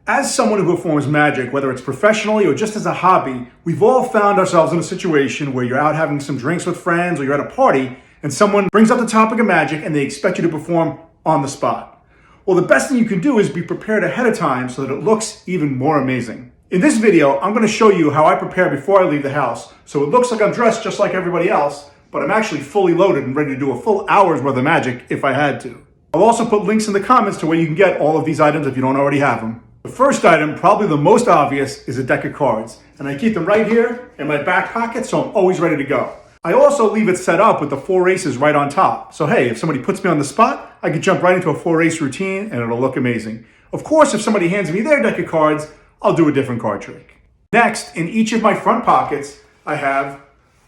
As someone who performs magic, whether it's professionally or just as a hobby, we've all found ourselves in a situation where you're out having some drinks with friends or you're at a party and someone brings up the topic of magic and they expect you to perform on the spot. Well, the best thing you can do is be prepared ahead of time so that it looks even more amazing. In this video, I'm going to show you how I prepare before I leave the house so it looks like I'm dressed just like everybody else, but I'm actually fully loaded and ready to do a full hour's worth of magic if I had to. I'll also put links in the comments to where you can get all of these items if you don't already have them. The first item, probably the most obvious, is a deck of cards. And I keep them right here in my back pocket so I'm always ready to go. I also leave it set up with the 4 aces right on top. So hey, if somebody puts me on the spot, I can jump right into a 4-ace routine and it'll look amazing. Of course, if somebody hands me their deck of cards, I'll do a different card trick. Next, in each of my front pockets, I have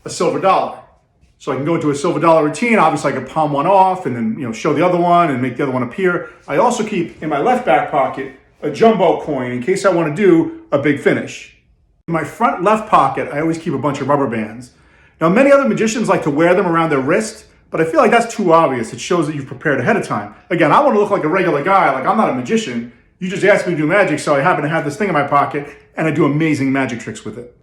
a silver dollar. So I can go into a silver dollar routine. Obviously, I can palm one off and then show the other one and make the other one appear. I also keep in my left back pocket a jumbo coin in case I want to do a big finish. In my front left pocket, I always keep a bunch of rubber bands. Now, many other magicians like to wear them around their wrist, but I feel like that's too obvious. It shows that you've prepared ahead of time. Again, I want to look like a regular guy, like I'm not a magician. You just asked me to do magic, so I happen to have this thing in my pocket, and I do amazing magic tricks with it.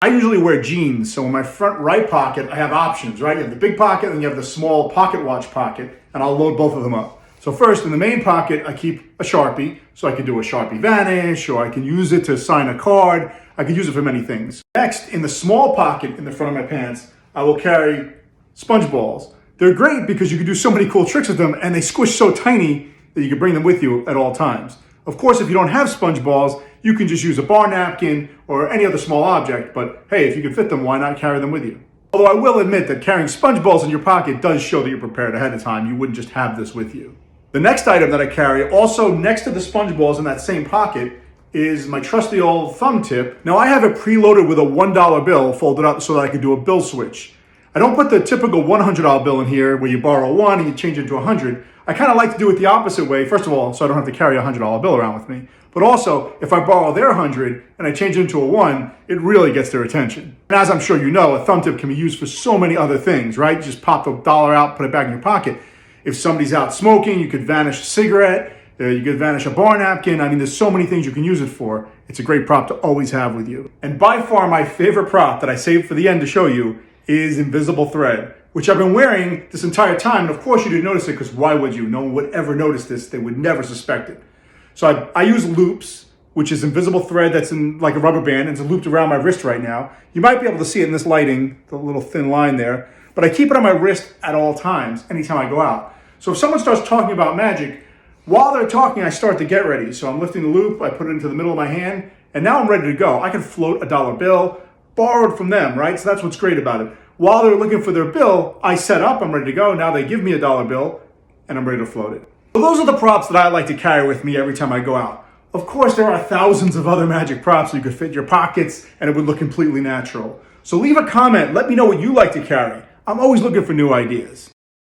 I usually wear jeans, so in my front right pocket, I have options, right? You have the big pocket, and you have the small pocket watch pocket, and I'll load both of them up. So first, in the main pocket, I keep a Sharpie, so I can do a Sharpie Vanish, or I can use it to sign a card. I can use it for many things. Next, in the small pocket in the front of my pants, I will carry sponge balls. They're great because you can do so many cool tricks with them, and they squish so tiny that you can bring them with you at all times. Of course, if you don't have sponge balls, you can just use a bar napkin or any other small object, but hey, if you can fit them, why not carry them with you? Although I will admit that carrying sponge balls in your pocket does show that you're prepared ahead of time. You wouldn't just have this with you. The next item that I carry, also next to the sponge balls in that same pocket, is my trusty old thumb tip. Now I have it preloaded with a $1 bill folded up so that I can do a bill switch. I don't put the typical $100 bill in here where you borrow one and you change it to 100. I kind of like to do it the opposite way. First of all, so I don't have to carry a $100 bill around with me. But also, if I borrow their 100 and I change it into a 1, it really gets their attention. And as I'm sure you know, a thumb tip can be used for so many other things, right? You just pop the dollar out, put it back in your pocket. If somebody's out smoking, you could vanish a cigarette, you could vanish a bar napkin. I mean, there's so many things you can use it for. It's a great prop to always have with you. And by far my favorite prop that I saved for the end to show you is invisible thread, which I've been wearing this entire time. And of course you didn't notice it because why would you? No one would ever notice this. They would never suspect it. So I use loops, which is invisible thread that's in like a rubber band and it's looped around my wrist right now. You might be able to see it in this lighting, the little thin line there, but I keep it on my wrist at all times, anytime I go out. So if someone starts talking about magic, while they're talking, I start to get ready. So I'm lifting the loop, I put it into the middle of my hand, and now I'm ready to go. I can float a dollar bill, borrowed from them, right? So that's what's great about it. While they're looking for their bill, I set up, I'm ready to go. Now they give me a dollar bill, and I'm ready to float it. So those are the props that I like to carry with me every time I go out. Of course, there are thousands of other magic props you could fit in your pockets, and it would look completely natural. So leave a comment, let me know what you like to carry. I'm always looking for new ideas.